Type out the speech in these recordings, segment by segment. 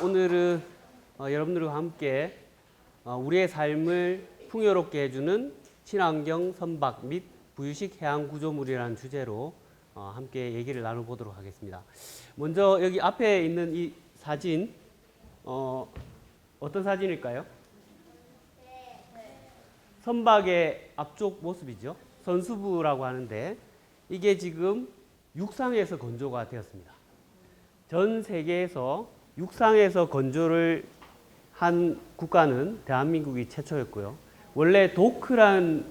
오늘은 여러분들과 함께 우리의 삶을 풍요롭게 해주는 친환경 선박 및 부유식 해양 구조물이라는 주제로 함께 얘기를 나눠보도록 하겠습니다. 먼저 여기 앞에 있는 이 사진 어떤 사진일까요? 선박의 앞쪽 모습이죠. 선수부라고 하는데 이게 지금 육상에서 건조가 되었습니다. 전 세계에서 육상에서 건조를 한 국가는 대한민국이 최초였고요. 원래 도크란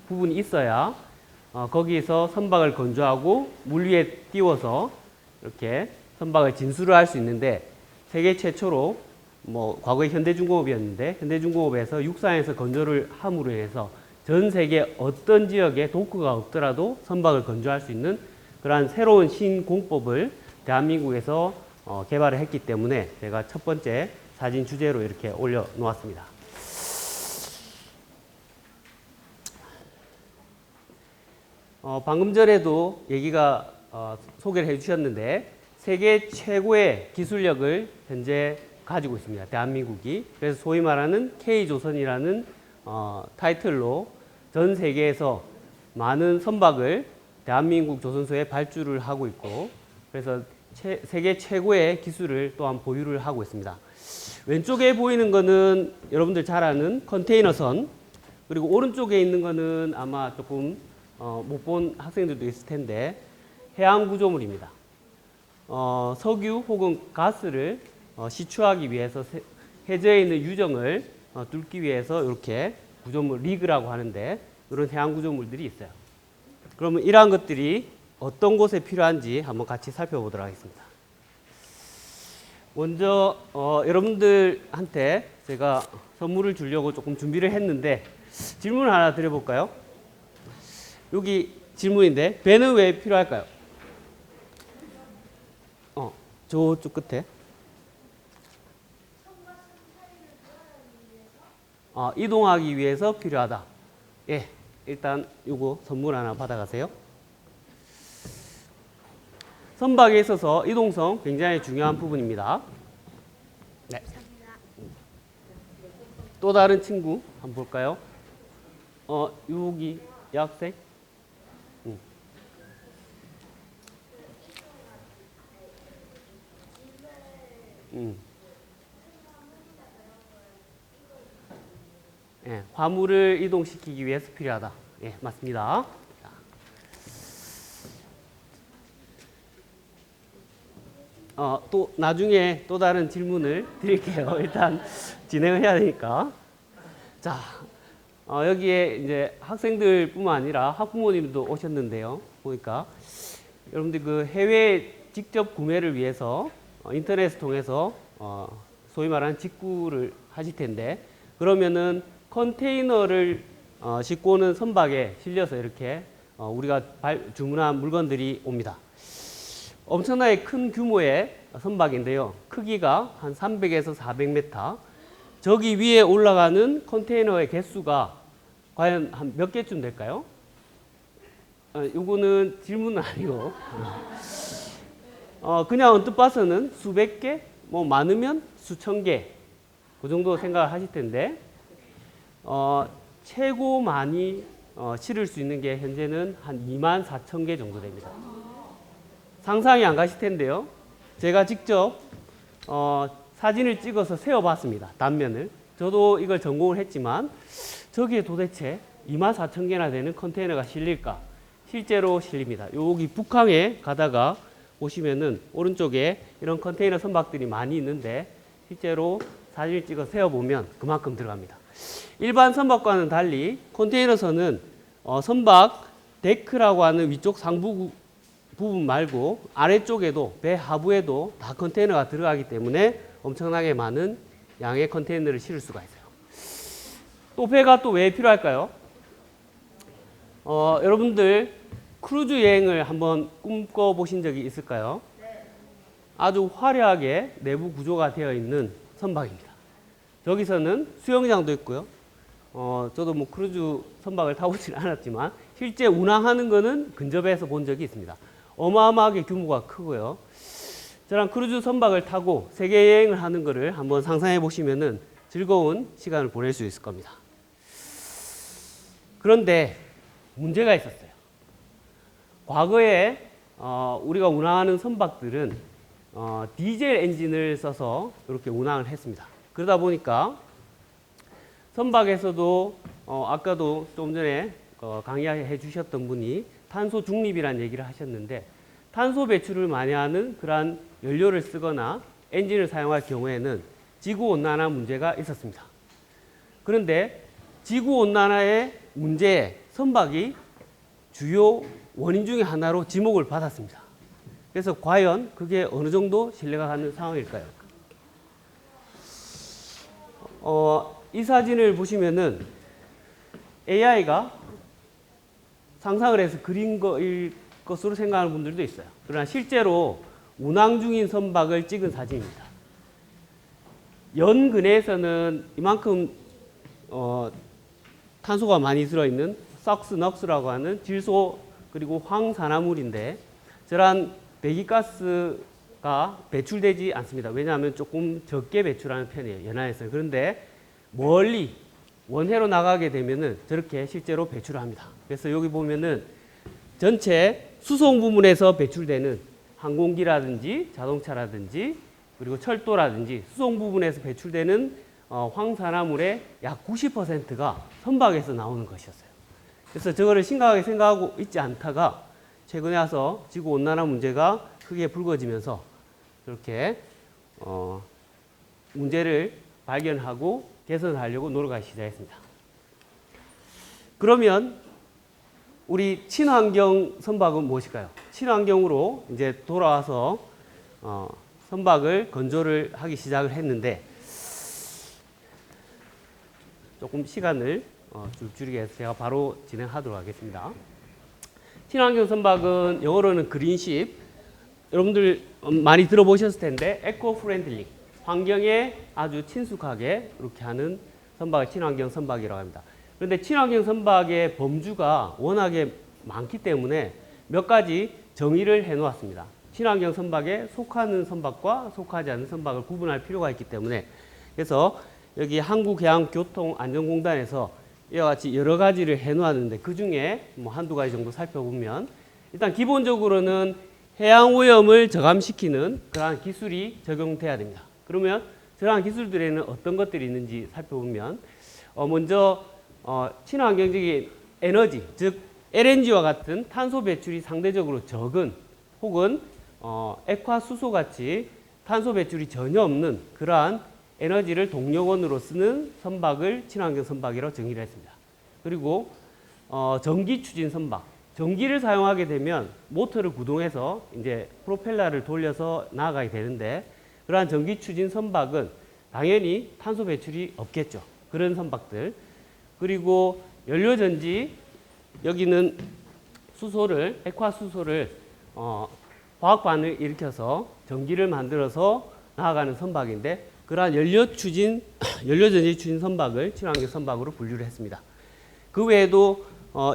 부분이 있어야 거기에서 선박을 건조하고 물 위에 띄워서 이렇게 선박을 진수를 할 수 있는데 세계 최초로 과거에 현대중공업이었는데 현대중공업에서 육상에서 건조를 함으로 해서 전 세계 어떤 지역에 도크가 없더라도 선박을 건조할 수 있는 그러한 새로운 신공법을 대한민국에서 개발을 했기 때문에 제가 첫 번째 사진 주제로 이렇게 올려놓았습니다. 방금 전에도 얘기가 소개를 해주셨는데 세계 최고의 기술력을 현재 가지고 있습니다. 대한민국이. 그래서 소위 말하는 K조선이라는 타이틀로 전 세계에서 많은 선박을 대한민국 조선소에 발주를 하고 있고 그래서 세계 최고의 기술을 또한 보유를 하고 있습니다. 왼쪽에 보이는 거는 여러분들 잘 아는 컨테이너선, 그리고 오른쪽에 있는 거는 아마 조금 못 본 학생들도 있을 텐데 해양 구조물입니다. 석유 혹은 가스를 시추하기 위해서 해저에 있는 유정을 뚫기 위해서 이렇게 구조물 리그라고 하는데 이런 해양 구조물들이 있어요. 그러면 이러한 것들이 어떤 곳에 필요한지 한번 같이 살펴보도록 하겠습니다. 먼저 여러분들한테 제가 선물을 주려고 조금 준비를 했는데 질문을 하나 드려볼까요? 여기 질문인데 배는 왜 필요할까요? 저쪽 끝에. 이동하기 위해서 필요하다. 예, 일단 요거 선물 하나 받아가세요. 선박에 있어서 이동성 굉장히 중요한 부분입니다. 네. 또 다른 친구 한번 볼까요? 여기 여학생. 예, 화물을 이동시키기 위해서 필요하다. 예, 맞습니다. 또 나중에 또 다른 질문을 드릴게요. 일단 진행을 해야 되니까. 자, 여기에 이제 학생들뿐만 아니라 학부모님도 오셨는데요. 보니까 여러분들 그 해외 직접 구매를 위해서 인터넷을 통해서 소위 말하는 직구를 하실 텐데 그러면은 컨테이너를 싣고 오는 선박에 실려서 이렇게 우리가 주문한 물건들이 옵니다. 엄청나게 큰 규모의 선박인데요. 크기가 한 300에서 400m. 저기 위에 올라가는 컨테이너의 개수가 과연 한 몇 개쯤 될까요? 요거는 질문은 아니고 그냥 언뜻 봐서는 수백 개, 많으면 수천 개, 그 정도 생각을 하실 텐데 최고 많이 실을 수 있는 게 현재는 한 24,000개 정도 됩니다. 상상이 안 가실 텐데요. 제가 직접 사진을 찍어서 세어봤습니다. 단면을. 저도 이걸 전공을 했지만 저기에 도대체 24,000개나 되는 컨테이너가 실릴까? 실제로 실립니다. 여기 북항에 가다가 보시면은 오른쪽에 이런 컨테이너 선박들이 많이 있는데 실제로 사진을 찍어 세어보면 그만큼 들어갑니다. 일반 선박과는 달리 컨테이너선은 선박 데크라고 하는 위쪽 상부 부분 말고 아래쪽에도 배 하부에도 다 컨테이너가 들어가기 때문에 엄청나게 많은 양의 컨테이너를 실을 수가 있어요. 또 배가 또 왜 필요할까요? 여러분들 크루즈 여행을 한번 꿈꿔보신 적이 있을까요? 네. 아주 화려하게 내부 구조가 되어 있는 선박입니다. 저기서는 수영장도 있고요. 저도 뭐 크루즈 선박을 타보지는 않았지만 실제 운항하는 거는 근접해서 본 적이 있습니다. 어마어마하게 규모가 크고요. 저랑 크루즈 선박을 타고 세계 여행을 하는 거를 한번 상상해 보시면은 즐거운 시간을 보낼 수 있을 겁니다. 그런데 문제가 있었어요. 과거에 우리가 운항하는 선박들은 디젤 엔진을 써서 이렇게 운항을 했습니다. 그러다 보니까 선박에서도 아까도 좀 전에 강의해 주셨던 분이 탄소 중립이라는 얘기를 하셨는데 탄소 배출을 많이 하는 그러한 연료를 쓰거나 엔진을 사용할 경우에는 지구온난화 문제가 있었습니다. 그런데 지구온난화의 문제에 선박이 주요 원인 중에 하나로 지목을 받았습니다. 그래서 과연 그게 어느 정도 신뢰가 가는 상황일까요? 이 사진을 보시면은 AI가 상상을 해서 그린 거일 것으로 생각하는 분들도 있어요. 그러나 실제로 운항 중인 선박을 찍은 사진입니다. 연근해에서는 이만큼 탄소가 많이 들어있는 석스, 넉스라고 하는 질소 그리고 황산화물인데 저러한 배기가스가 배출되지 않습니다. 왜냐하면 조금 적게 배출하는 편이에요. 연안에서는. 그런데 멀리 원해로 나가게 되면은 저렇게 실제로 배출을 합니다. 그래서 여기 보면은 전체 수송 부문에서 배출되는 항공기라든지 자동차라든지 그리고 철도라든지 수송 부분에서 배출되는 황산화물의 약 90%가 선박에서 나오는 것이었어요. 그래서 저거를 심각하게 생각하고 있지 않다가 최근에 와서 지구온난화 문제가 크게 불거지면서 그렇게 문제를 발견하고 개선하려고 노력하기 시작했습니다. 그러면 우리 친환경 선박은 무엇일까요? 친환경으로 이제 돌아와서 선박을 건조를 하기 시작을 했는데 조금 시간을 줄이게 해서 제가 바로 진행하도록 하겠습니다. 친환경 선박은 영어로는 그린십, 여러분들 많이 들어보셨을 텐데 에코 프렌들리, 환경에 아주 친숙하게 이렇게 하는 선박을 친환경 선박이라고 합니다. 그런데 친환경 선박의 범주가 워낙에 많기 때문에 몇 가지 정의를 해 놓았습니다. 친환경 선박에 속하는 선박과 속하지 않는 선박을 구분할 필요가 있기 때문에 그래서 여기 한국해양교통안전공단에서 이와 같이 여러 가지를 해 놓았는데 그 중에 뭐 한두 가지 정도 살펴보면 일단 기본적으로는 해양 오염을 저감시키는 그러한 기술이 적용돼야 됩니다. 그러면 저러한 기술들에는 어떤 것들이 있는지 살펴보면 먼저 친환경적인 에너지, 즉 LNG와 같은 탄소 배출이 상대적으로 적은 혹은 액화수소 같이 탄소 배출이 전혀 없는 그러한 에너지를 동력원으로 쓰는 선박을 친환경 선박이라고 정의를 했습니다. 그리고 전기 추진 선박, 전기를 사용하게 되면 모터를 구동해서 이제 프로펠러를 돌려서 나아가게 되는데 그러한 전기 추진 선박은 당연히 탄소 배출이 없겠죠. 그런 선박들. 그리고 연료 전지, 여기는 수소를, 액화수소를 화학 반응을 일으켜서 전기를 만들어서 나아가는 선박인데 그러한 연료전지 추진 선박을 친환경 선박으로 분류를 했습니다. 그 외에도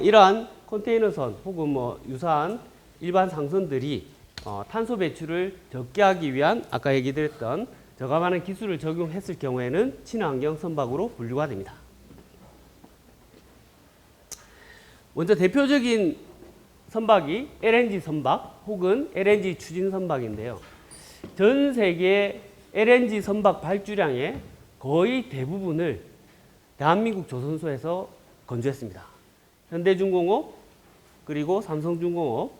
이러한 컨테이너선 혹은 뭐 유사한 일반 상선들이 탄소 배출을 적게 하기 위한 아까 얘기 드렸던 저감하는 기술을 적용했을 경우에는 친환경 선박으로 분류가 됩니다. 먼저 대표적인 선박이 LNG 선박 혹은 LNG 추진 선박인데요. 전 세계 LNG 선박 발주량의 거의 대부분을 대한민국 조선소에서 건조했습니다. 현대중공업 그리고 삼성중공업,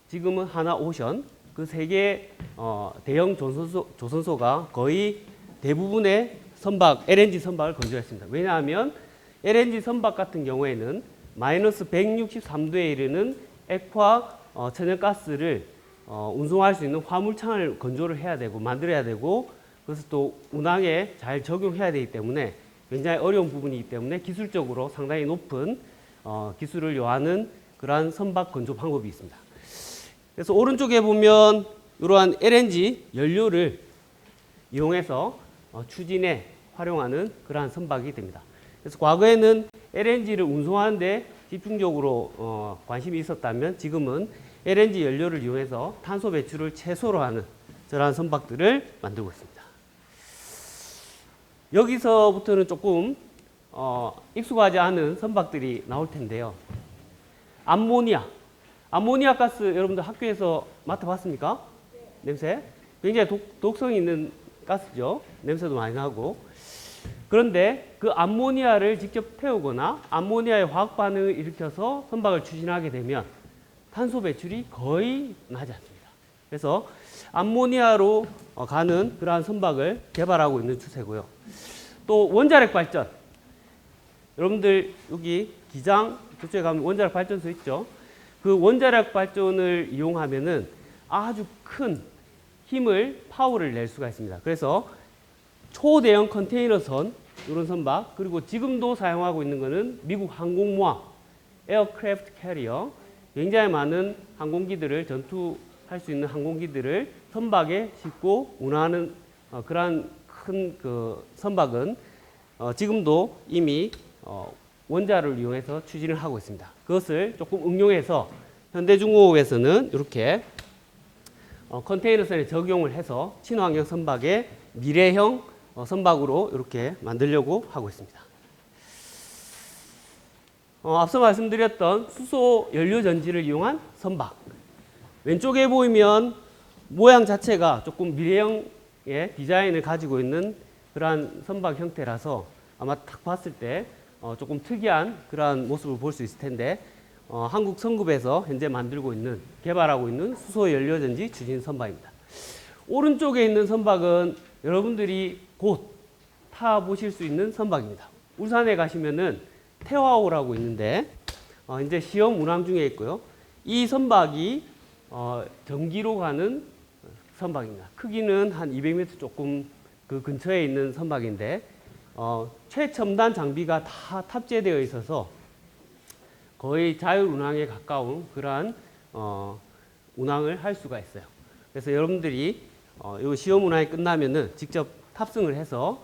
지금은 하나오션, 그 세 개 대형 조선소가 거의 대부분의 선박, LNG 선박을 건조했습니다. 왜냐하면 LNG 선박 같은 경우에는 마이너스 163도에 이르는 액화 천연가스를 운송할 수 있는 화물창을 건조를 해야 되고 만들어야 되고 그래서 또 운항에 잘 적용해야 되기 때문에 굉장히 어려운 부분이기 때문에 기술적으로 상당히 높은 기술을 요하는 그러한 선박 건조 방법이 있습니다. 그래서 오른쪽에 보면 이러한 LNG 연료를 이용해서 추진해 활용하는 그러한 선박이 됩니다. 그래서 과거에는 LNG를 운송하는데 집중적으로 관심이 있었다면 지금은 LNG 연료를 이용해서 탄소 배출을 최소로 하는 저러한 선박들을 만들고 있습니다. 여기서부터는 조금 익숙하지 않은 선박들이 나올 텐데요. 암모니아 가스 여러분들 학교에서 맡아봤습니까? 냄새? 굉장히 독성이 있는 가스죠. 냄새도 많이 나고. 그런데 그 암모니아를 직접 태우거나 암모니아의 화학 반응을 일으켜서 선박을 추진하게 되면 탄소 배출이 거의 나지 않습니다. 그래서 암모니아로 가는 그러한 선박을 개발하고 있는 추세고요. 또 원자력 발전. 여러분들 여기 기장 저쪽에 가면 원자력 발전소 있죠. 그 원자력 발전을 이용하면은 아주 큰 힘을 파워를 낼 수가 있습니다. 그래서 초대형 컨테이너선 이런 선박, 그리고 지금도 사용하고 있는 것은 미국 항공모함 에어크래프트 캐리어, 굉장히 많은 항공기들을 전투할 수 있는 항공기들을 선박에 싣고 운하하는 그러한 큰 그 선박은 지금도 이미 원자를 이용해서 추진을 하고 있습니다. 그것을 조금 응용해서 현대중공업에서는 이렇게 컨테이너선에 적용을 해서 친환경 선박의 미래형 선박으로 이렇게 만들려고 하고 있습니다. 앞서 말씀드렸던 수소 연료 전지를 이용한 선박. 왼쪽에 보이면 모양 자체가 조금 미래형의 디자인을 가지고 있는 그러한 선박 형태라서 아마 딱 봤을 때 조금 특이한 그러한 모습을 볼 수 있을 텐데 한국 성급에서 현재 만들고 있는, 개발하고 있는 수소 연료 전지 추진 선박입니다. 오른쪽에 있는 선박은 여러분들이 곧 타보실 수 있는 선박입니다. 울산에 가시면은 태화호라고 있는데 이제 시험 운항 중에 있고요. 이 선박이 전기로 가는 선박입니다. 크기는 한 200m 조금 그 근처에 있는 선박인데 최첨단 장비가 다 탑재되어 있어서 거의 자율 운항에 가까운 그러한 운항을 할 수가 있어요. 그래서 여러분들이 이 시험 운항이 끝나면은 직접 탑승을 해서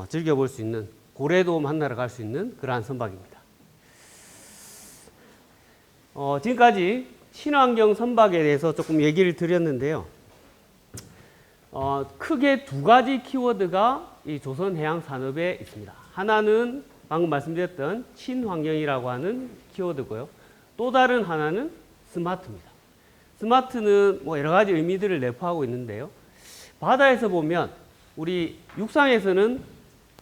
즐겨볼 수 있는, 고래도 만나러 갈 수 있는 그러한 선박입니다. 지금까지 친환경 선박에 대해서 조금 얘기를 드렸는데요. 크게 두 가지 키워드가 이 조선해양산업에 있습니다. 하나는 방금 말씀드렸던 친환경이라고 하는 키워드고요. 또 다른 하나는 스마트입니다. 스마트는 뭐 여러 가지 의미들을 내포하고 있는데요. 바다에서 보면 우리 육상에서는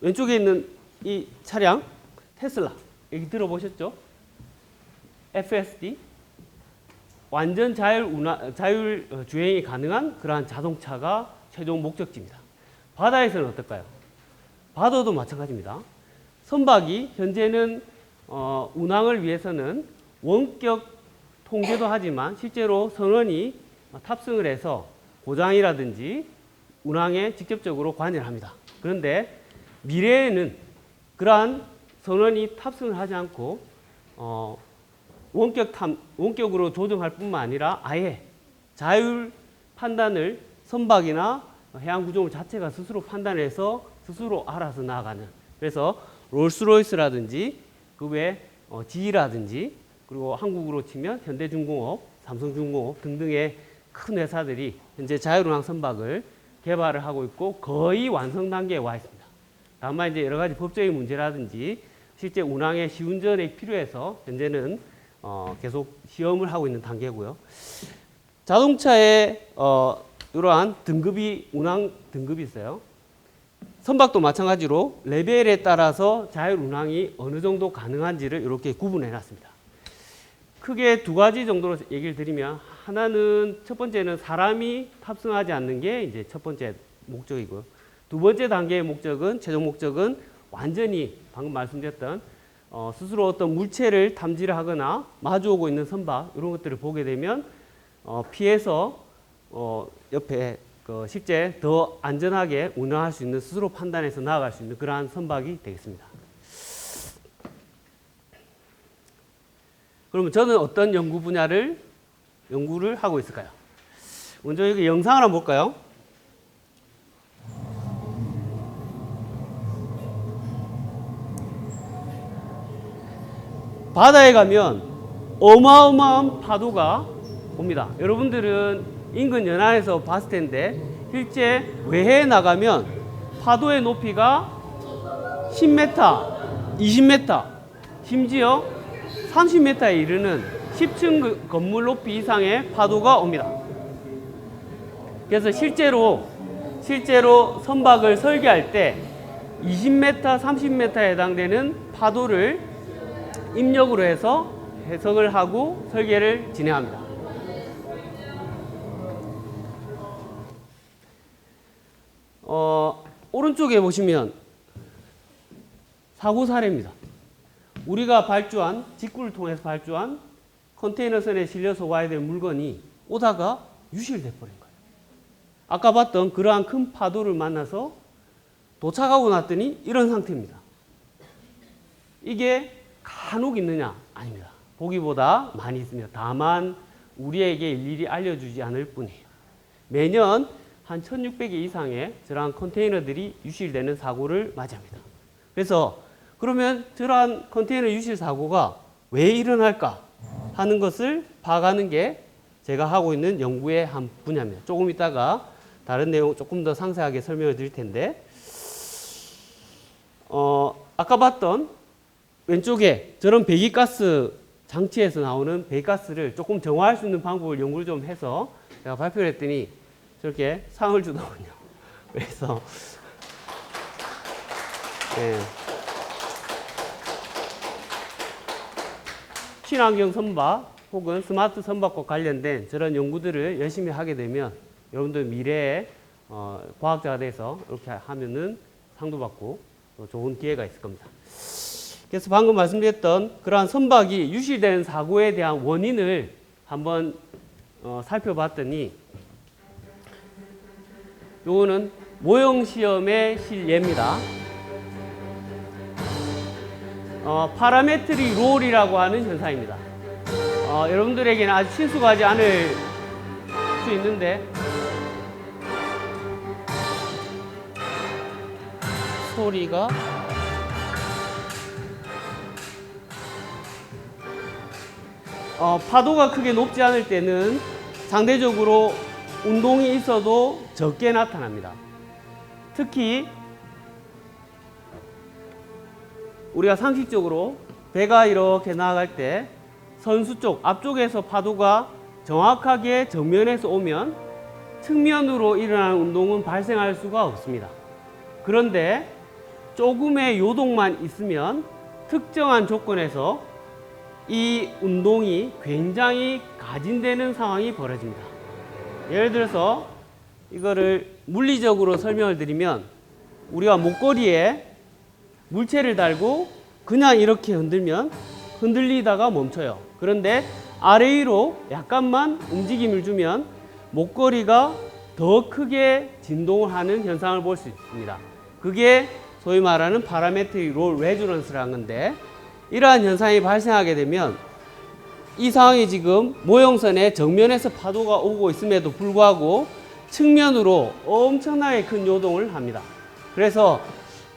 왼쪽에 있는 이 차량 테슬라, 여기 들어보셨죠? FSD, 완전 자율 주행이 가능한 그러한 자동차가 최종 목적지입니다. 바다에서는 어떨까요? 바다도 마찬가지입니다. 선박이 현재는 운항을 위해서는 원격 통제도 하지만 실제로 선원이 탑승을 해서 고장이라든지 운항에 직접적으로 관여를 합니다. 그런데 미래에는 그러한 선원이 탑승을 하지 않고 원격으로 조정할 뿐만 아니라 아예 자율 판단을 선박이나 해양 구조물 자체가 스스로 판단해서 스스로 알아서 나아가는, 그래서 롤스로이스라든지 그 외 GE라든지 그리고 한국으로 치면 현대중공업, 삼성중공업 등등의 큰 회사들이 현재 자율운항 선박을 개발을 하고 있고 거의 완성 단계에 와 있습니다. 다만 이제 여러 가지 법적인 문제라든지 실제 운항의 시운전이 필요해서 현재는 계속 시험을 하고 있는 단계고요. 자동차에 이러한 등급이, 운항 등급이 있어요. 선박도 마찬가지로 레벨에 따라서 자율 운항이 어느 정도 가능한지를 이렇게 구분해 놨습니다. 크게 두 가지 정도로 얘기를 드리면, 하나는 첫 번째는 사람이 탑승하지 않는 게 이제 첫 번째 목적이고요. 두 번째 단계의 목적은, 최종 목적은 완전히 방금 말씀드렸던 스스로 어떤 물체를 탐지를 하거나 마주오고 있는 선박, 이런 것들을 보게 되면 피해서 옆에 실제 더 안전하게 운항할 수 있는, 스스로 판단해서 나아갈 수 있는 그러한 선박이 되겠습니다. 그러면 저는 어떤 연구를 하고 있을까요? 먼저 여기 영상을 한번 볼까요? 바다에 가면 어마어마한 파도가 옵니다. 여러분들은 인근 연안에서 봤을 텐데 실제 외해에 나가면 파도의 높이가 10m, 20m, 심지어 30m에 이르는 10층 건물 높이 이상의 파도가 옵니다. 그래서 실제로 선박을 설계할 때 20m, 30m에 해당되는 파도를 입력으로 해서 해석을 하고 설계를 진행합니다. 오른쪽에 보시면 사고 사례입니다. 우리가 발주한, 직구를 통해서 발주한 컨테이너선에 실려서 와야 될 물건이 오다가 유실돼 버린 거예요. 아까 봤던 그러한 큰 파도를 만나서 도착하고 났더니 이런 상태입니다. 이게 간혹 있느냐? 아닙니다. 보기보다 많이 있습니다. 다만 우리에게 일일이 알려주지 않을 뿐이에요. 매년 한 1600개 이상의 저러한 컨테이너들이 유실되는 사고를 맞이합니다. 그래서 그러면 저러한 컨테이너 유실 사고가 왜 일어날까 하는 것을 파악하는 게 제가 하고 있는 연구의 한 분야입니다. 조금 이따가 다른 내용 조금 더 상세하게 설명을 드릴 텐데, 아까 봤던 왼쪽에 저런 배기가스 장치에서 나오는 배기가스를 조금 정화할 수 있는 방법을 연구를 좀 해서 제가 발표를 했더니 저렇게 상을 주더군요. 그래서 네. 친환경 선박 혹은 스마트 선박과 관련된 저런 연구들을 열심히 하게 되면 여러분들 미래에 과학자가 돼서 이렇게 하면은 상도 받고 또 좋은 기회가 있을 겁니다. 그래서 방금 말씀드렸던 그러한 선박이 유실되는 사고에 대한 원인을 한번 살펴봤더니 요거는 모형 시험의 실예입니다. 파라메트릭 롤이라고 하는 현상입니다. 여러분들에게는 아주 친숙하지 않을 수 있는데 소리가 파도가 크게 높지 않을 때는 상대적으로 운동이 있어도 적게 나타납니다. 특히 우리가 상식적으로 배가 이렇게 나아갈 때 선수 쪽 앞쪽에서 파도가 정확하게 정면에서 오면 측면으로 일어나는 운동은 발생할 수가 없습니다. 그런데 조금의 요동만 있으면 특정한 조건에서 이 운동이 굉장히 가진되는 상황이 벌어집니다. 예를 들어서 이거를 물리적으로 설명을 드리면 우리가 목걸이에 물체를 달고 그냥 이렇게 흔들면 흔들리다가 멈춰요. 그런데 아래 위로 약간만 움직임을 주면 목걸이가 더 크게 진동을 하는 현상을 볼 수 있습니다. 그게 소위 말하는 파라메트릭 롤 레조넌스라는 건데, 이러한 현상이 발생하게 되면 이 상황이 지금 모형선의 정면에서 파도가 오고 있음에도 불구하고 측면으로 엄청나게 큰 요동을 합니다. 그래서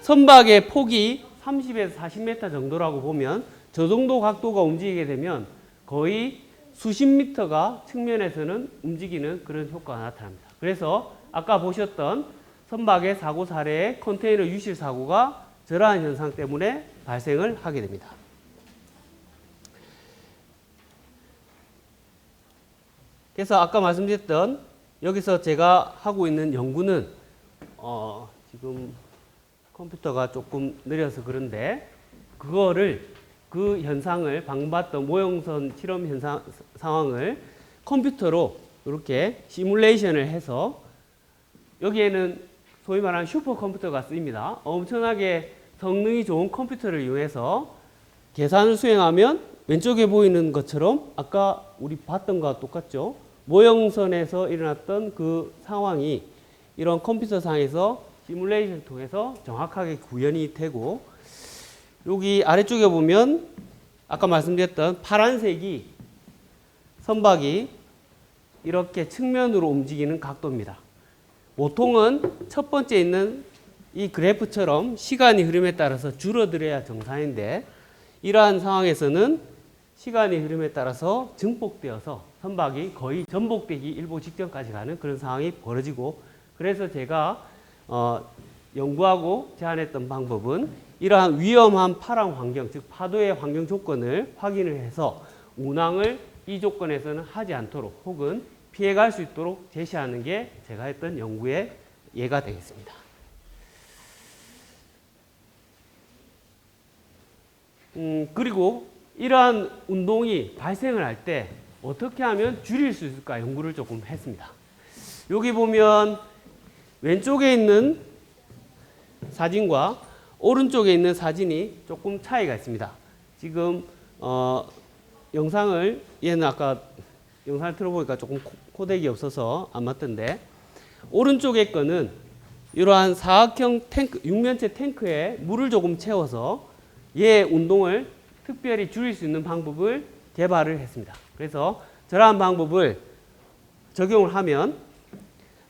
선박의 폭이 30에서 40m 정도라고 보면 저 정도 각도가 움직이게 되면 거의 수십 미터가 측면에서는 움직이는 그런 효과가 나타납니다. 그래서 아까 보셨던 선박의 사고 사례의 컨테이너 유실 사고가 저러한 현상 때문에 발생을 하게 됩니다. 그래서 아까 말씀드렸던 여기서 제가 하고 있는 연구는 지금 컴퓨터가 조금 느려서 그런데 그 현상을 방금 봤던 모형선 실험 현상 상황을 컴퓨터로 이렇게 시뮬레이션을 해서 여기에는 소위 말하는 슈퍼컴퓨터가 쓰입니다. 엄청나게 성능이 좋은 컴퓨터를 이용해서 계산을 수행하면 왼쪽에 보이는 것처럼 아까 우리 봤던 거와 똑같죠. 모형선에서 일어났던 그 상황이 이런 컴퓨터상에서 시뮬레이션을 통해서 정확하게 구현이 되고, 여기 아래쪽에 보면 아까 말씀드렸던 파란색이 선박이 이렇게 측면으로 움직이는 각도입니다. 보통은 첫 번째 있는 이 그래프처럼 시간이 흐름에 따라서 줄어들어야 정상인데 이러한 상황에서는 시간의 흐름에 따라서 증폭되어서 선박이 거의 전복되기 일보 직전까지 가는 그런 상황이 벌어지고, 그래서 제가 연구하고 제안했던 방법은 이러한 위험한 파랑 환경, 즉 파도의 환경 조건을 확인을 해서 운항을 이 조건에서는 하지 않도록 혹은 피해갈 수 있도록 제시하는 게 제가 했던 연구의 예가 되겠습니다. 그리고 이러한 운동이 발생을 할 때 어떻게 하면 줄일 수 있을까 연구를 조금 했습니다. 여기 보면 왼쪽에 있는 사진과 오른쪽에 있는 사진이 조금 차이가 있습니다. 지금 얘는 아까 영상을 틀어보니까 조금 코덱이 없어서 안 맞던데, 오른쪽에 거는 이러한 사각형 탱크, 육면체 탱크에 물을 조금 채워서 얘 운동을 특별히 줄일 수 있는 방법을 개발을 했습니다. 그래서 저러한 방법을 적용을 하면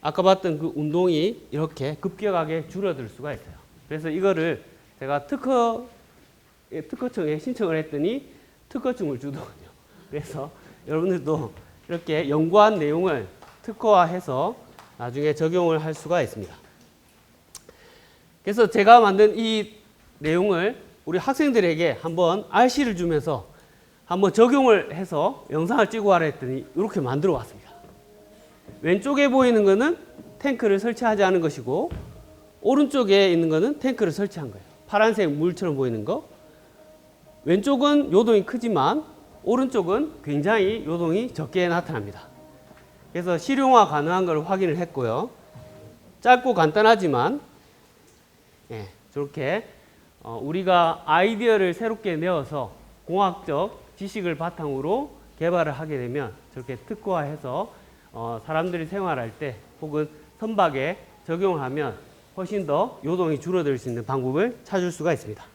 아까 봤던 그 운동이 이렇게 급격하게 줄어들 수가 있어요. 그래서 이거를 제가 특허청에 신청을 했더니 특허증을 주더군요. 그래서 여러분들도 이렇게 연구한 내용을 특허화해서 나중에 적용을 할 수가 있습니다. 그래서 제가 만든 이 내용을 우리 학생들에게 한번 RC를 주면서 한번 적용을 해서 영상을 찍어 와라 했더니 이렇게 만들어 왔습니다. 왼쪽에 보이는 거는 탱크를 설치하지 않은 것이고, 오른쪽에 있는 거는 탱크를 설치한 거예요. 파란색 물처럼 보이는 거. 왼쪽은 요동이 크지만 오른쪽은 굉장히 요동이 적게 나타납니다. 그래서 실용화 가능한 걸 확인을 했고요. 짧고 간단하지만 저렇게 우리가 아이디어를 새롭게 내어서 공학적 지식을 바탕으로 개발을 하게 되면 저렇게 특화해서 사람들이 생활할 때 혹은 선박에 적용을 하면 훨씬 더 요동이 줄어들 수 있는 방법을 찾을 수가 있습니다.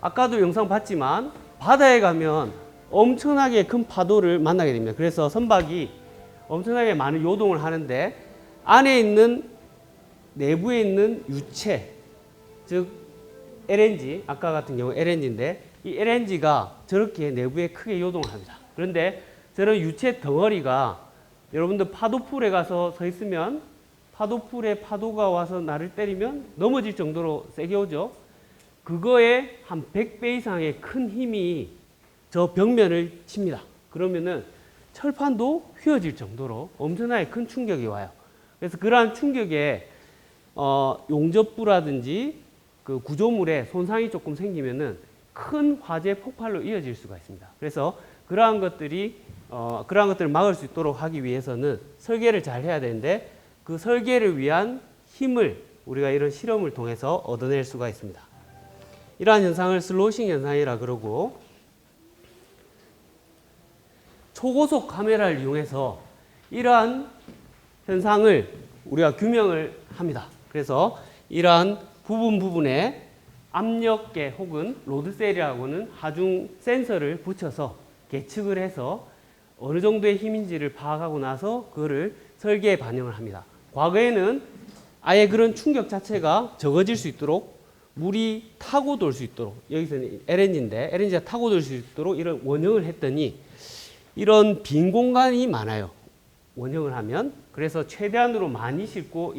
아까도 영상 봤지만 바다에 가면 엄청나게 큰 파도를 만나게 됩니다. 그래서 선박이 엄청나게 많은 요동을 하는데 안에 있는 내부에 있는 유체, 즉 LNG, 아까 같은 경우 LNG인데 이 LNG가 저렇게 내부에 크게 요동을 합니다. 그런데 저런 유체 덩어리가 여러분들 파도풀에 가서 서 있으면 파도풀에 파도가 와서 나를 때리면 넘어질 정도로 세게 오죠. 그거에 한 100배 이상의 큰 힘이 저 벽면을 칩니다. 그러면은 철판도 휘어질 정도로 엄청나게 큰 충격이 와요. 그래서 그러한 충격에 용접부라든지 그 구조물에 손상이 조금 생기면은 큰 화재 폭발로 이어질 수가 있습니다. 그래서 그러한 것들을 막을 수 있도록 하기 위해서는 설계를 잘 해야 되는데 그 설계를 위한 힘을 우리가 이런 실험을 통해서 얻어낼 수가 있습니다. 이러한 현상을 슬로싱 현상이라 그러고, 초고속 카메라를 이용해서 이러한 현상을 우리가 규명을 합니다. 그래서 이러한 부분에 압력계 혹은 로드셀이라고 하는 하중 센서를 붙여서 계측을 해서 어느 정도의 힘인지를 파악하고 나서 그거를 설계에 반영을 합니다. 과거에는 아예 그런 충격 자체가 적어질 수 있도록 물이 타고 돌 수 있도록, 여기서는 LNG인데 LNG가 타고 돌 수 있도록 이런 원형을 했더니 이런 빈 공간이 많아요. 원형을 하면. 그래서 최대한으로 많이 싣고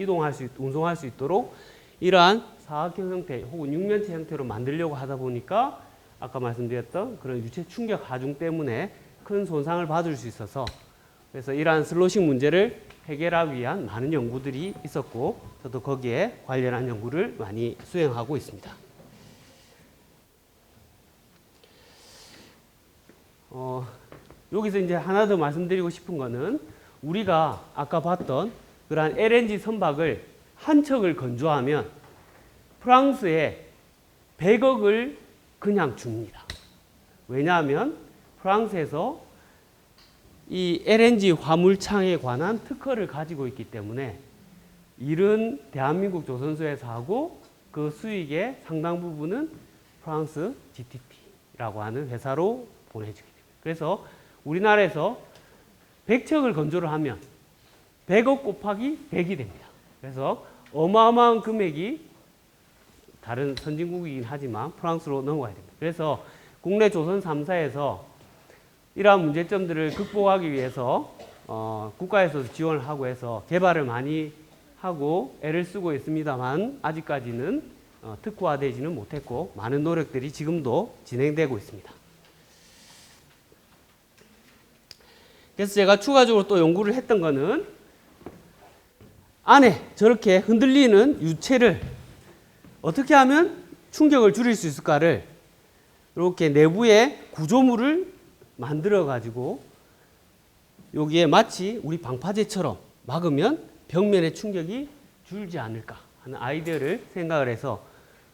운송할 수 있도록 이러한 사각형 형태 혹은 육면체 형태로 만들려고 하다 보니까 아까 말씀드렸던 그런 유체 충격 하중 때문에 큰 손상을 받을 수 있어서, 그래서 이러한 슬로싱 문제를 해결하기 위한 많은 연구들이 있었고 저도 거기에 관련한 연구를 많이 수행하고 있습니다. 여기서 이제 하나 더 말씀드리고 싶은 거는 우리가 아까 봤던 그러한 LNG 선박을 한 척을 건조하면 프랑스에 100억을 그냥 줍니다. 왜냐하면 프랑스에서 이 LNG 화물창에 관한 특허를 가지고 있기 때문에 일은 대한민국 조선소에서 하고 그 수익의 상당 부분은 프랑스 GTT라고 하는 회사로 보내주게 됩니다. 그래서 우리나라에서 100척을 건조를 하면 100억 곱하기 100이 됩니다. 그래서 어마어마한 금액이 다른 선진국이긴 하지만 프랑스로 넘어가야 됩니다. 그래서 국내 조선 3사에서 이러한 문제점들을 극복하기 위해서 국가에서 지원을 하고 해서 개발을 많이 하고 애를 쓰고 있습니다만 아직까지는 특화되지는 못했고 많은 노력들이 지금도 진행되고 있습니다. 그래서 제가 추가적으로 또 연구를 했던 거는 안에 저렇게 흔들리는 유체를 어떻게 하면 충격을 줄일 수 있을까를 이렇게 내부에 구조물을 만들어 가지고 여기에 마치 우리 방파제처럼 막으면 벽면의 충격이 줄지 않을까 하는 아이디어를 생각을 해서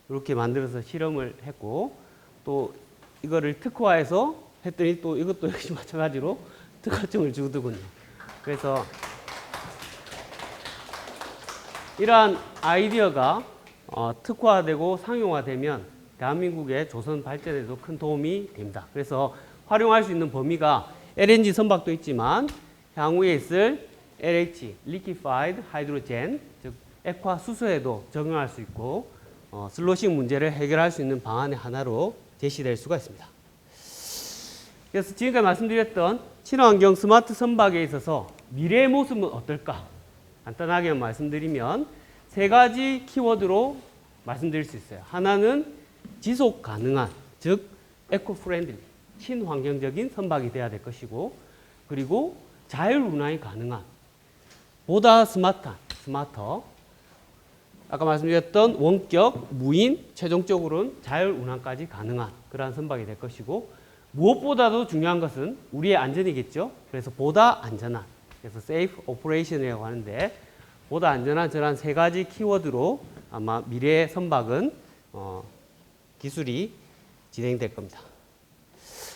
이렇게 만들어서 실험을 했고 또 이거를 특화해서 했더니 또 이것도 역시 마찬가지로 특허증을 주더군요. 그래서 이러한 아이디어가 특화되고 상용화되면 대한민국의 조선 발전에도 큰 도움이 됩니다. 그래서 활용할 수 있는 범위가 LNG 선박도 있지만 향후에 있을 LH, Liquefied Hydrogen, 즉 액화 수소에도 적용할 수 있고 슬로싱 문제를 해결할 수 있는 방안의 하나로 제시될 수가 있습니다. 그래서 지금까지 말씀드렸던 친환경 스마트 선박에 있어서 미래의 모습은 어떨까? 간단하게 말씀드리면 세 가지 키워드로 말씀드릴 수 있어요. 하나는 지속 가능한, 즉 에코 프렌들리, 친환경적인 선박이 돼야 될 것이고, 그리고 자율 운항이 가능한, 보다 스마트한, 스마터, 아까 말씀드렸던 원격, 무인, 최종적으로는 자율 운항까지 가능한 그러한 선박이 될 것이고, 무엇보다도 중요한 것은 우리의 안전이겠죠. 그래서 보다 안전한, 그래서 safe operation이라고 하는데 보다 안전한 저런 세 가지 키워드로 아마 미래의 선박은 기술이 진행될 겁니다.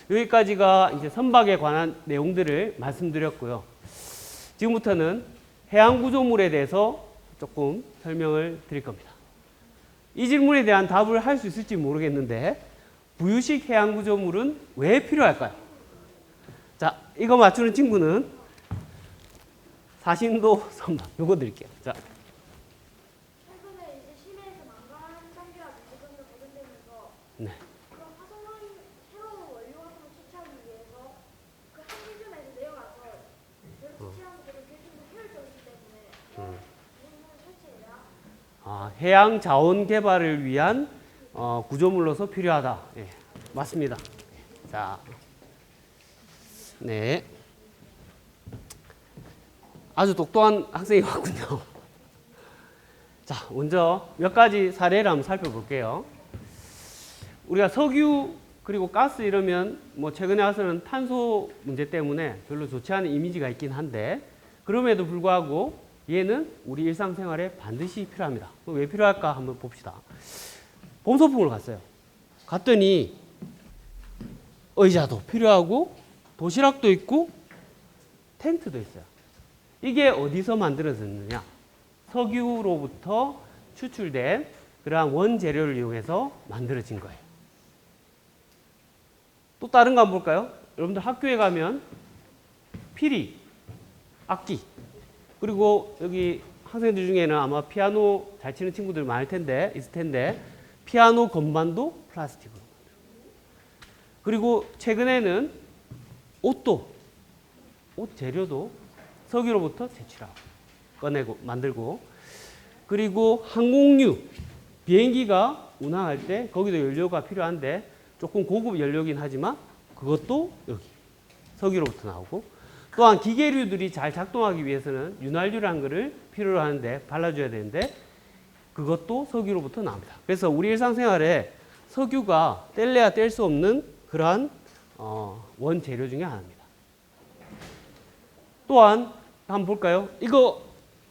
여기까지가 이제 선박에 관한 내용들을 말씀드렸고요. 지금부터는 해양 구조물에 대해서 조금 설명을 드릴 겁니다. 이 질문에 대한 답을 할 수 있을지 모르겠는데 부유식 해양 구조물은 왜 필요할까요? 자, 이거 맞추는 친구는 사신도 선박 요거 드릴게요. 자. 최근에 이제 심해에서 망가한 단계와 문제점을 보존되면서 네. 그런 화성한 새로운 원료 화성을 채취하기 위해서 그 한 지점에서 내려가서 채취하는 것들을 좀 효율적이기 때문에 부분을 설치해야 해양 자원 개발을 위한 구조물로서 필요하다. 예, 맞습니다. 자, 네. 아주 똑똑한 학생이 왔군요. 자, 먼저 몇 가지 사례를 한번 살펴볼게요. 우리가 석유 그리고 가스 이러면 뭐 최근에 와서는 탄소 문제 때문에 별로 좋지 않은 이미지가 있긴 한데 그럼에도 불구하고 얘는 우리 일상생활에 반드시 필요합니다. 왜 필요할까 한번 봅시다. 봄소풍을 갔어요. 갔더니 의자도 필요하고 도시락도 있고 텐트도 있어요. 이게 어디서 만들어졌느냐? 석유로부터 추출된 그러한 원재료를 이용해서 만들어진 거예요. 또 다른 거 한번 볼까요? 여러분들 학교에 가면 피리, 악기, 그리고 여기 학생들 중에는 아마 피아노 잘 치는 친구들 있을 텐데 피아노 건반도 플라스틱으로 만들고, 그리고 최근에는 옷 재료도 석유로부터 채취하고 꺼내고 만들고, 그리고 항공유, 비행기가 운항할 때 거기도 연료가 필요한데 조금 고급 연료긴 하지만 그것도 여기 석유로부터 나오고, 또한 기계류들이 잘 작동하기 위해서는 윤활유라는 것을 필요로 하는데 발라줘야 되는데 그것도 석유로부터 나옵니다. 그래서 우리 일상생활에 석유가 뗄래야 뗄 수 없는 그러한 원재료 중에 하나입니다. 또한 한번 볼까요? 이거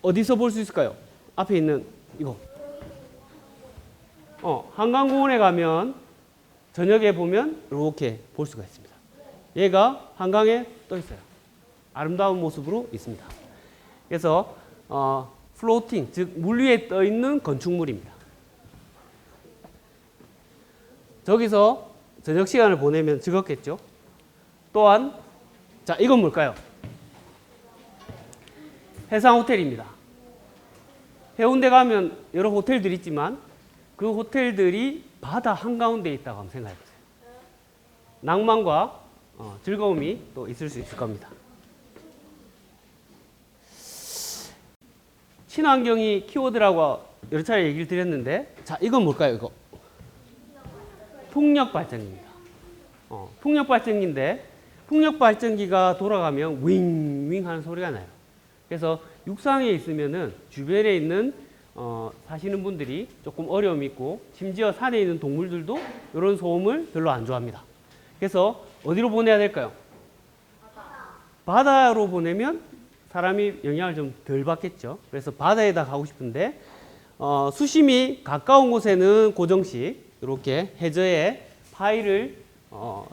어디서 볼 수 있을까요? 앞에 있는 이거. 한강공원에 가면 저녁에 보면 이렇게 볼 수가 있습니다. 얘가 한강에 떠 있어요. 아름다운 모습으로 있습니다. 그래서 플로팅, 즉 물 위에 떠 있는 건축물입니다. 저기서 저녁 시간을 보내면 즐겁겠죠? 또한 자, 이건 뭘까요? 해상 호텔입니다. 해운대 가면 여러 호텔들이 있지만 그 호텔들이 바다 한가운데에 있다고 한번 생각해 보세요. 낭만과 즐거움이 또 있을 수 있을 겁니다. 친환경이 키워드라고 여러 차례 얘기를 드렸는데, 자, 이건 뭘까요, 이거? 풍력발전기입니다. 풍력발전기인데, 풍력발전기가 돌아가면 윙윙 하는 소리가 나요. 그래서 육상에 있으면은 주변에 있는 사시는 분들이 조금 어려움이 있고, 심지어 산에 있는 동물들도 이런 소음을 별로 안 좋아합니다. 그래서 어디로 보내야 될까요? 바다로 보내면 사람이 영향을 좀 덜 받겠죠. 그래서 바다에다 가고 싶은데, 수심이 가까운 곳에는 고정식 이렇게 해저에 파일을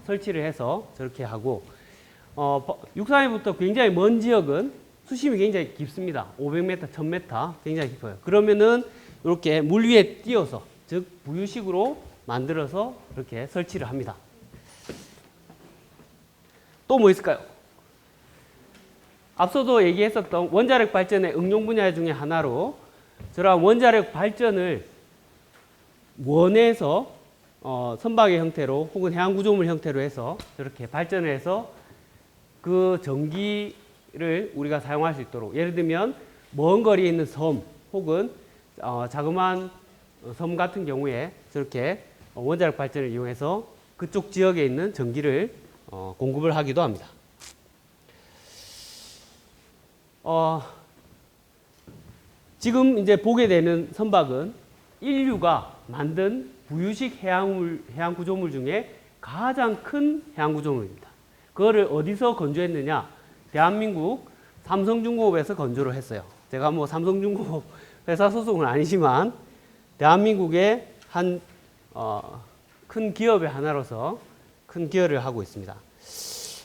설치를 해서 저렇게 하고, 육상에부터 굉장히 먼 지역은 수심이 굉장히 깊습니다. 500m, 1000m 굉장히 깊어요. 그러면은 이렇게 물 위에 띄어서, 즉 부유식으로 만들어서 이렇게 설치를 합니다. 또 뭐 있을까요? 앞서도 얘기했었던 원자력 발전의 응용 분야 중에 하나로 저런 원자력 발전을 원에서 선박의 형태로 혹은 해양 구조물 형태로 해서 저렇게 발전을 해서 그 전기를 우리가 사용할 수 있도록, 예를 들면 먼 거리에 있는 섬 혹은 자그마한 섬 같은 경우에 저렇게 원자력 발전을 이용해서 그쪽 지역에 있는 전기를 공급을 하기도 합니다. 지금 이제 보게 되는 선박은 인류가 만든 부유식 해양 구조물 중에 가장 큰 해양 구조물입니다. 그거를 어디서 건조했느냐? 대한민국 삼성중공업에서 건조를 했어요. 제가 뭐 삼성중공업 회사 소속은 아니지만 대한민국의 한 큰 기업의 하나로서 큰 기여를 하고 있습니다.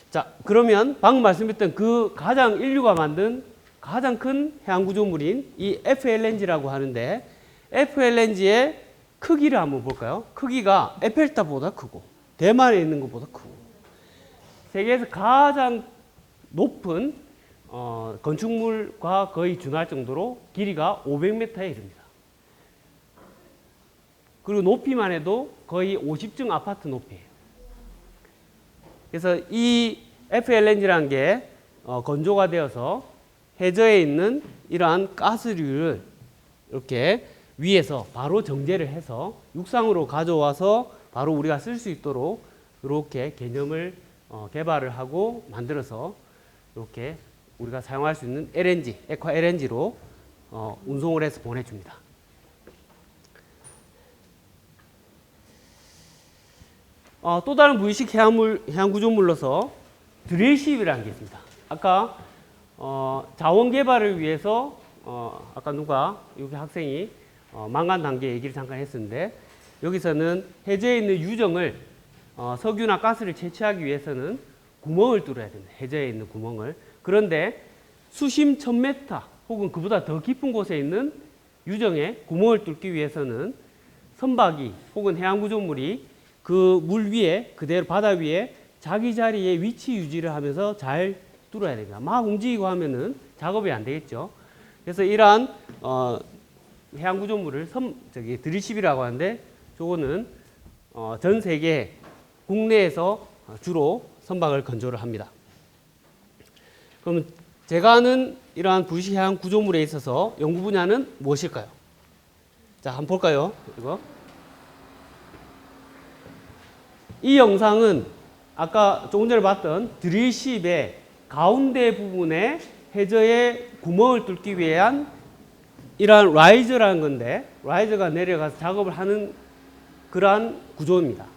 자, 그러면 방금 말씀드렸던 그 가장 인류가 만든 가장 큰 해양 구조물인 이 FLNG라고 하는데, FLNG의 크기를 한번 볼까요? 크기가 에펠탑보다 크고 대만에 있는 것보다 크고 세계에서 가장 높은 건축물과 거의 준할 정도로 길이가 500m에 이릅니다. 그리고 높이만 해도 거의 50층 아파트 높이에요. 그래서 이 FLNG라는 게 건조가 되어서 해저에 있는 이러한 가스류를 이렇게 위에서 바로 정제를 해서 육상으로 가져와서 바로 우리가 쓸 수 있도록 이렇게 개념을 개발을 하고 만들어서 이렇게 우리가 사용할 수 있는 LNG, 액화 LNG로 운송을 해서 보내줍니다. 또 다른 무의식 해양 구조물로서 드릴십이라는 게 있습니다. 아까 자원 개발을 위해서 아까 여기 학생이 망간 단계 얘기를 잠깐 했었는데, 여기서는 해저에 있는 유정을 석유나 가스를 채취하기 위해서는 구멍을 뚫어야 됩니다. 해저에 있는 구멍을. 그런데 수심 1000m 혹은 그보다 더 깊은 곳에 있는 유정에 구멍을 뚫기 위해서는 선박이 혹은 해양 구조물이 그 물 위에 그대로 바다 위에 자기 자리에 위치 유지를 하면서 잘 뚫어야 됩니다. 막 움직이고 하면은 작업이 안 되겠죠. 그래서 이러한 해양 구조물을 드릴십이라고 하는데, 저거는 전 세계 국내에서 주로 선박을 건조를 합니다. 그럼 제가 아는 이러한 부유식 해양 구조물에 있어서 연구 분야는 무엇일까요? 자, 한번 볼까요? 이 영상은 아까 조금 전에 봤던 드릴십의 가운데 부분에 해저에 구멍을 뚫기 위한 이러한 라이저라는 건데, 라이저가 내려가서 작업을 하는 그러한 구조입니다.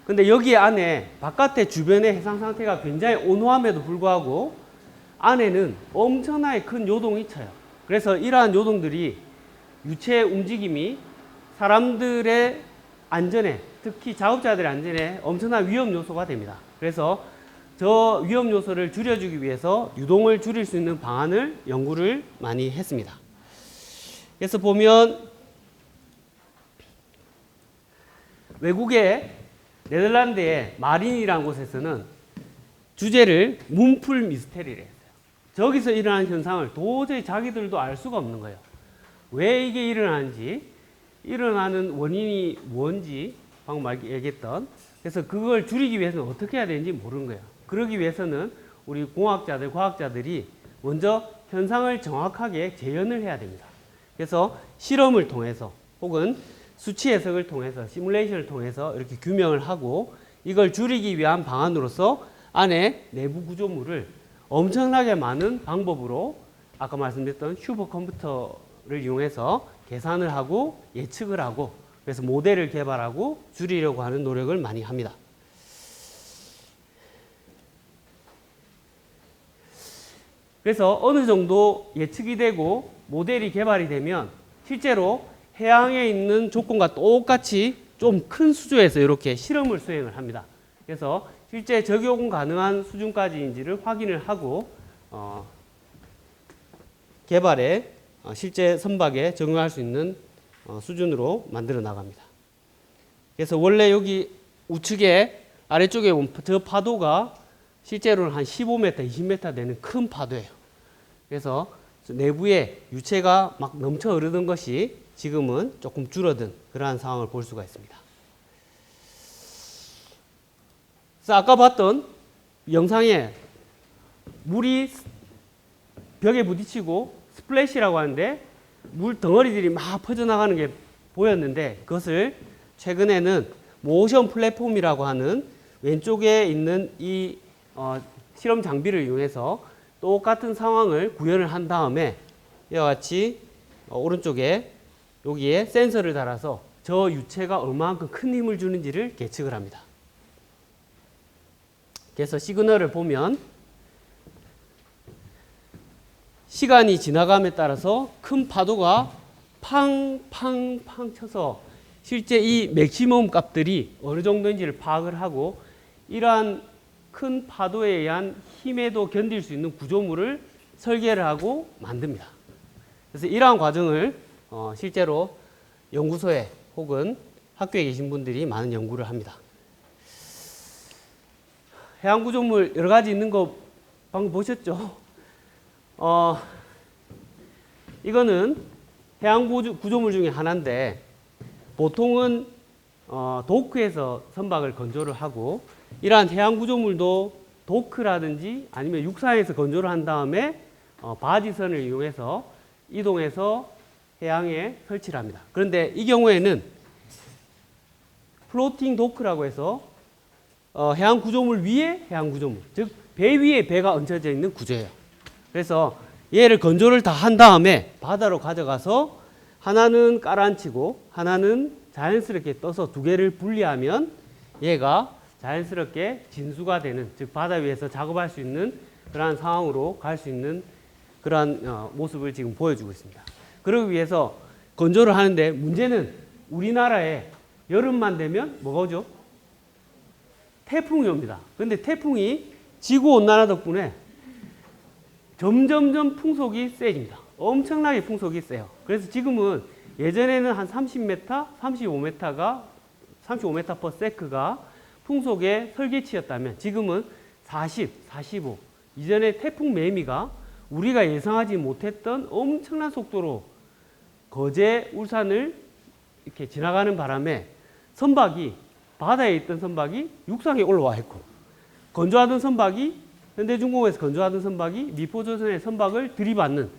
근데 여기 안에 바깥의 주변의 해상 상태가 굉장히 온화함에도 불구하고 안에는 엄청나게 큰 요동이 쳐요. 그래서 이러한 요동들이 유체의 움직임이 사람들의 안전에, 특히 작업자들의 안전에 엄청난 위험 요소가 됩니다. 그래서 저 위험 요소를 줄여주기 위해서 유동을 줄일 수 있는 방안을 연구를 많이 했습니다. 그래서 보면 외국의 네덜란드의 마린이라는 곳에서는 주제를 문풀 미스테리를 했어요. 저기서 일어나는 현상을 도저히 자기들도 알 수가 없는 거예요. 왜 이게 일어나는지 일어나는 원인이 뭔지 방금 얘기했던, 그래서 그걸 줄이기 위해서는 어떻게 해야 되는지 모르는 거예요. 그러기 위해서는 우리 공학자들, 과학자들이 먼저 현상을 정확하게 재현을 해야 됩니다. 그래서 실험을 통해서 혹은 수치 해석을 통해서 시뮬레이션을 통해서 이렇게 규명을 하고 이걸 줄이기 위한 방안으로서 안에 내부 구조물을 엄청나게 많은 방법으로 아까 말씀드렸던 슈퍼컴퓨터를 이용해서 계산을 하고 예측을 하고 그래서 모델을 개발하고 줄이려고 하는 노력을 많이 합니다. 그래서 어느 정도 예측이 되고 모델이 개발이 되면 실제로 해양에 있는 조건과 똑같이 좀 큰 수조에서 이렇게 실험을 수행을 합니다. 그래서 실제 적용 가능한 수준까지인지를 확인을 하고 개발에 실제 선박에 적용할 수 있는 수준으로 만들어 나갑니다. 그래서 원래 여기 우측에 아래쪽에 보면 저 파도가 실제로는 한 15m, 20m 되는 큰 파도예요. 그래서 내부에 유체가 막 넘쳐 흐르던 것이 지금은 조금 줄어든 그러한 상황을 볼 수가 있습니다. 그래서 아까 봤던 영상에 물이 벽에 부딪히고 스플래시라고 하는데 물 덩어리들이 막 퍼져나가는 게 보였는데 그것을 최근에는 모션 플랫폼이라고 하는 왼쪽에 있는 이 실험 장비를 이용해서 똑같은 상황을 구현을 한 다음에 이와 같이 오른쪽에 여기에 센서를 달아서 저 유체가 얼마만큼 큰 힘을 주는지를 계측을 합니다. 그래서 시그널을 보면 시간이 지나감에 따라서 큰 파도가 팡팡팡 쳐서 실제 이 맥시멈 값들이 어느 정도인지를 파악을 하고 이러한 큰 파도에 의한 힘에도 견딜 수 있는 구조물을 설계를 하고 만듭니다. 그래서 이러한 과정을 실제로 연구소에 혹은 학교에 계신 분들이 많은 연구를 합니다. 해양 구조물 여러 가지 있는 거 방금 보셨죠? 이거는 해양 구조물 중에 하나인데 보통은 도크에서 선박을 건조를 하고 이러한 해양 구조물도 도크라든지 아니면 육상에서 건조를 한 다음에 바지선을 이용해서 이동해서 해양에 설치를 합니다. 그런데 이 경우에는 플로팅 도크라고 해서 해양 구조물 위에 해양 구조물, 즉 배 위에 배가 얹혀져 있는 구조예요. 그래서 얘를 건조를 다 한 다음에 바다로 가져가서 하나는 깔아앉히고 하나는 자연스럽게 떠서 두 개를 분리하면 얘가 자연스럽게 진수가 되는, 즉 바다 위에서 작업할 수 있는 그러한 상황으로 갈 수 있는 그러한 모습을 지금 보여주고 있습니다. 그러기 위해서 건조를 하는데 문제는 우리나라에 여름만 되면 뭐가 오죠? 태풍이 옵니다. 그런데 태풍이 지구온난화 덕분에 점점점 풍속이 세집니다. 엄청나게 풍속이 세요. 그래서 지금은 예전에는 한 30m, 35m가 35m/s가 풍속의 설계치였다면 지금은 40, 45. 이전에 태풍 매미가 우리가 예상하지 못했던 엄청난 속도로 거제, 울산을 이렇게 지나가는 바람에 선박이 바다에 있던 선박이 육상에 올라와 있고 건조하던 선박이 현대중공업에서 건조하던 선박이 미포조선의 선박을 들이받는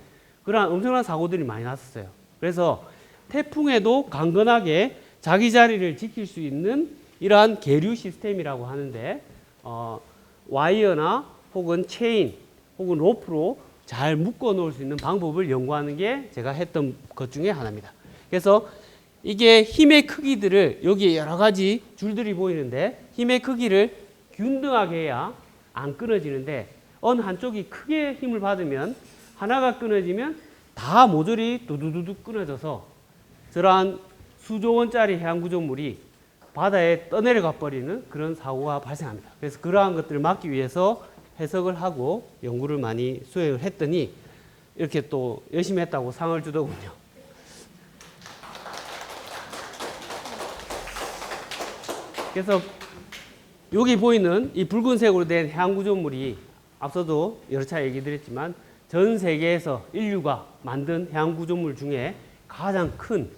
그러한 엄청난 사고들이 많이 났었어요. 그래서 태풍에도 강건하게 자기 자리를 지킬 수 있는 이러한 계류 시스템이라고 하는데 와이어나 혹은 체인 혹은 로프로 잘 묶어 놓을 수 있는 방법을 연구하는 게 제가 했던 것 중에 하나입니다. 그래서 이게 힘의 크기들을 여기에 여러 가지 줄들이 보이는데 힘의 크기를 균등하게 해야 안 끊어지는데 어느 한쪽이 크게 힘을 받으면 하나가 끊어지면 다 모조리 두두두둑 끊어져서 저러한 수조 원짜리 해양 구조물이 바다에 떠내려가 버리는 그런 사고가 발생합니다. 그래서 그러한 것들을 막기 위해서 해석을 하고 연구를 많이 수행을 했더니 이렇게 또 열심히 했다고 상을 주더군요. 그래서 여기 보이는 이 붉은색으로 된 해양 구조물이 앞서도 여러 차례 얘기 드렸지만 전 세계에서 인류가 만든 해양 구조물 중에 가장 큰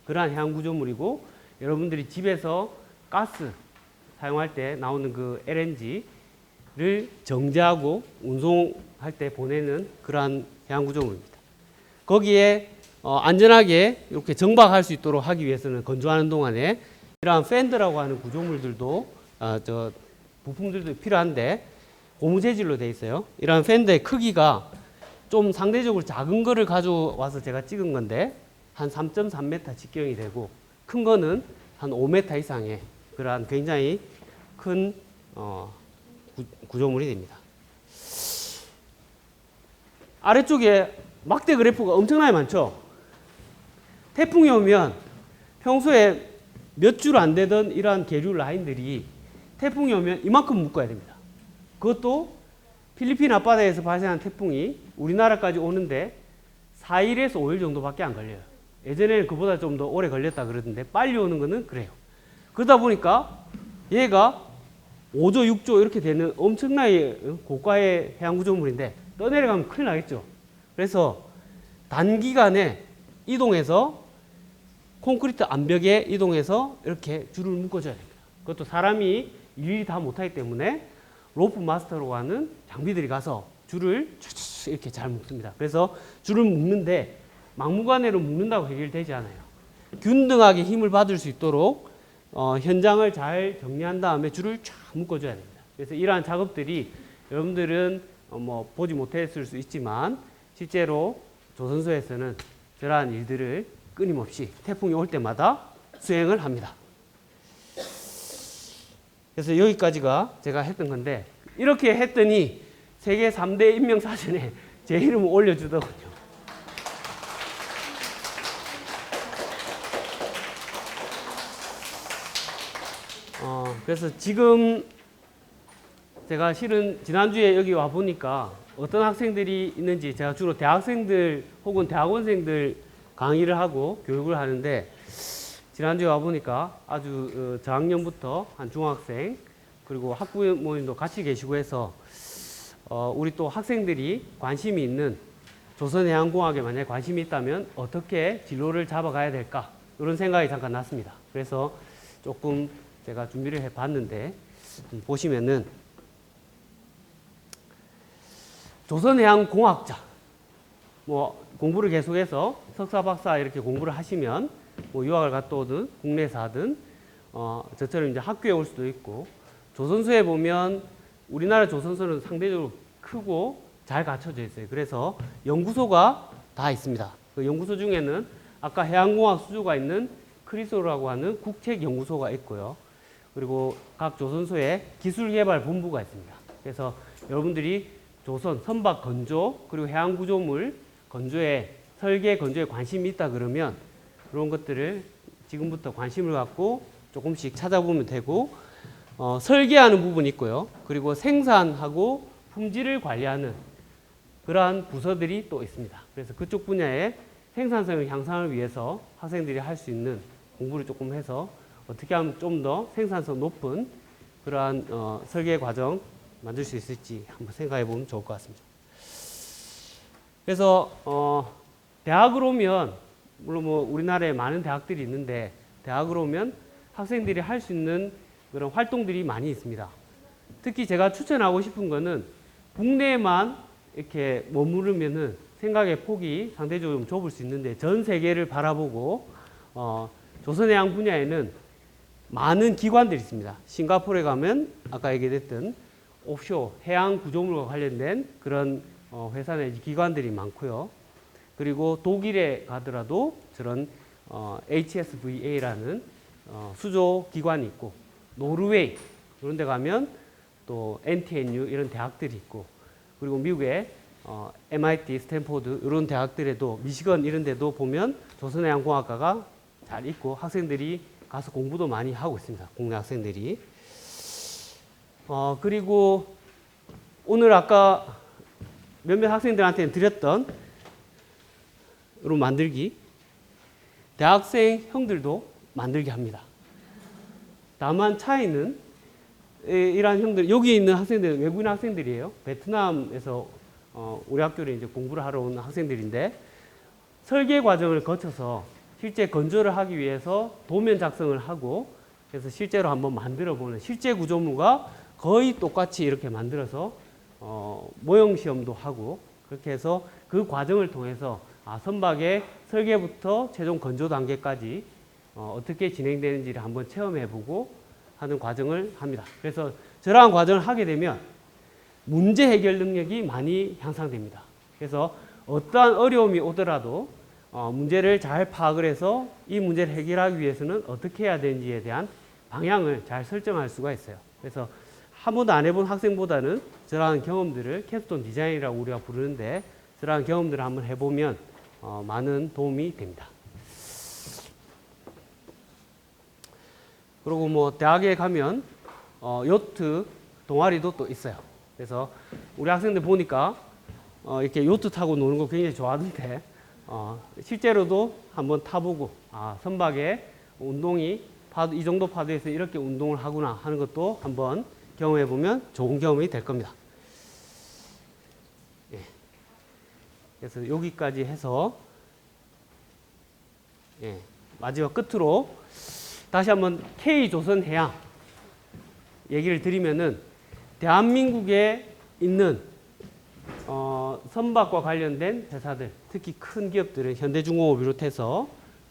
그러한 해양 구조물이고, 여러분들이 집에서 가스 사용할 때 나오는 그 LNG를 정제하고 운송할 때 보내는 그러한 해양 구조물입니다. 거기에 안전하게 이렇게 정박할 수 있도록 하기 위해서는 건조하는 동안에 이러한 팬더라고 하는 구조물들도 부품들도 필요한데 고무 재질로 되어 있어요. 이러한 팬더의 크기가 좀 상대적으로 작은 거를 가져와서 제가 찍은 건데 한 3.3m 직경이 되고, 큰 거는 한 5m 이상의 그러한 굉장히 큰 구조물이 됩니다. 아래쪽에 막대 그래프가 엄청나게 많죠. 태풍이 오면 평소에 몇 줄 안 되던 이러한 계류 라인들이 태풍이 오면 이만큼 묶어야 됩니다. 그것도 필리핀 앞바다에서 발생한 태풍이 우리나라까지 오는데 4일에서 5일 정도밖에 안 걸려요. 예전에는 그보다 좀 더 오래 걸렸다 그러던데 빨리 오는 거는 그래요. 그러다 보니까 얘가 5조, 6조 이렇게 되는 엄청나게 고가의 해양 구조물인데 떠내려가면 큰일 나겠죠. 그래서 단기간에 이동해서 콘크리트 암벽에 이동해서 이렇게 줄을 묶어줘야 됩니다. 그것도 사람이 일일이 다 못하기 때문에 로프 마스터라고 하는 장비들이 가서 줄을 이렇게 잘 묶습니다. 그래서 줄을 묶는데 막무가내로 묶는다고 해결되지 않아요. 균등하게 힘을 받을 수 있도록 현장을 잘 정리한 다음에 줄을 쫙 묶어줘야 됩니다. 그래서 이러한 작업들이 여러분들은 뭐 보지 못했을 수 있지만 실제로 조선소에서는 저러한 일들을 끊임없이 태풍이 올 때마다 수행을 합니다. 그래서 여기까지가 제가 했던 건데, 이렇게 했더니 세계 3대 인명사전에 제 이름을 올려주더군요. 그래서 지금 제가 실은 지난주에 여기 와 보니까 어떤 학생들이 있는지, 제가 주로 대학생들 혹은 대학원생들 강의를 하고 교육을 하는데, 지난주에 와 보니까 아주 저학년부터 한 중학생 그리고 학부모님도 같이 계시고 해서 우리 또 학생들이 관심이 있는 조선해양공학에 만약에 관심이 있다면 어떻게 진로를 잡아가야 될까, 이런 생각이 잠깐 났습니다. 그래서 조금 제가 준비를 해봤는데, 보시면은 조선해양공학자, 뭐 공부를 계속해서 석사, 박사 이렇게 공부를 하시면 뭐 유학을 갔다 오든 국내에서 하든 저처럼 이제 학교에 올 수도 있고, 조선소에 보면 우리나라 조선소는 상대적으로 크고 잘 갖춰져 있어요. 그래서 연구소가 다 있습니다. 그 연구소 중에는 아까 해양공학 수조가 있는 크리소라고 하는 국책연구소가 있고요. 그리고 각 조선소에 기술개발본부가 있습니다. 그래서 여러분들이 조선 선박 건조 그리고 해양 구조물 건조에 설계 건조에 관심이 있다 그러면 그런 것들을 지금부터 관심을 갖고 조금씩 찾아보면 되고, 설계하는 부분이 있고요. 그리고 생산하고 품질을 관리하는 그러한 부서들이 또 있습니다. 그래서 그쪽 분야의 생산성 향상을 위해서 학생들이 할 수 있는 공부를 조금 해서 어떻게 하면 좀 더 생산성 높은 그러한 설계 과정 만들 수 있을지 한번 생각해 보면 좋을 것 같습니다. 그래서 대학으로 오면, 물론 뭐 우리나라에 많은 대학들이 있는데 대학으로 오면 학생들이 할 수 있는 그런 활동들이 많이 있습니다. 특히 제가 추천하고 싶은 거는 국내에만 이렇게 머무르면은 생각의 폭이 상대적으로 좀 좁을 수 있는데 전 세계를 바라보고 조선해양 분야에는 많은 기관들이 있습니다. 싱가포르에 가면 아까 얘기했던 옵쇼 해양 구조물과 관련된 그런 회사 내지 기관들이 많고요. 그리고 독일에 가더라도 저런 HSVA라는 수조 기관이 있고, 노르웨이 이런 데 가면 또 NTNU 이런 대학들이 있고, 그리고 미국의 MIT, 스탠포드 이런 대학들에도, 미시건 이런 데도 보면 조선해양공학과가 잘 있고 학생들이 가서 공부도 많이 하고 있습니다. 국내 학생들이. 그리고 오늘 아까 몇몇 학생들한테 드렸던 이런 만들기, 대학생 형들도 만들게 합니다. 다만 차이는 이러한 형들, 여기 있는 학생들 외국인 학생들이에요. 베트남에서 우리 학교에 이제 공부를 하러 온 학생들인데 설계 과정을 거쳐서 실제 건조를 하기 위해서 도면 작성을 하고 그래서 실제로 한번 만들어 보는 실제 구조물과 거의 똑같이 이렇게 만들어서 모형 시험도 하고 그렇게 해서 그 과정을 통해서 선박의 설계부터 최종 건조 단계까지 어떻게 진행되는지를 한번 체험해 보고 하는 과정을 합니다. 그래서 저러한 과정을 하게 되면 문제 해결 능력이 많이 향상됩니다. 그래서 어떠한 어려움이 오더라도 문제를 잘 파악을 해서 이 문제를 해결하기 위해서는 어떻게 해야 되는지에 대한 방향을 잘 설정할 수가 있어요. 그래서 한 번도 안 해본 학생보다는 저러한 경험들을 캡스톤 디자인이라고 우리가 부르는데 저러한 경험들을 한번 해보면 많은 도움이 됩니다. 그리고 뭐 대학에 가면 요트 동아리도 또 있어요. 그래서 우리 학생들 보니까 이렇게 요트 타고 노는 거 굉장히 좋아하는데 실제로도 한번 타보고 선박의 운동이 이 정도 파도에서 이렇게 운동을 하구나 하는 것도 한번 경험해 보면 좋은 경험이 될 겁니다. 예. 그래서 여기까지 해서 마지막 끝으로 다시 한번 K조선해양 얘기를 드리면은 대한민국에 있는 선박과 관련된 회사들, 특히 큰 기업들은 현대중공업 비롯해서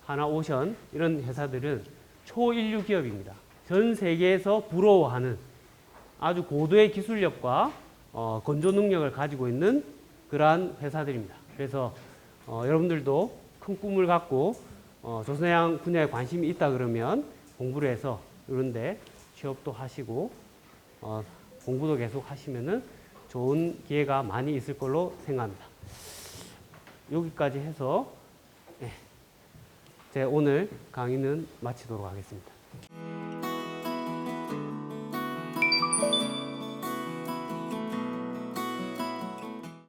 하나오션 이런 회사들은 초인류 기업입니다. 전 세계에서 부러워하는 아주 고도의 기술력과 건조 능력을 가지고 있는 그러한 회사들입니다. 그래서 여러분들도 큰 꿈을 갖고 조선해양 분야에 관심이 있다 그러면 공부를 해서 이런데 취업도 하시고 공부도 계속 하시면은 좋은 기회가 많이 있을 걸로 생각합니다. 여기까지 해서 제 오늘 강의는 마치도록 하겠습니다.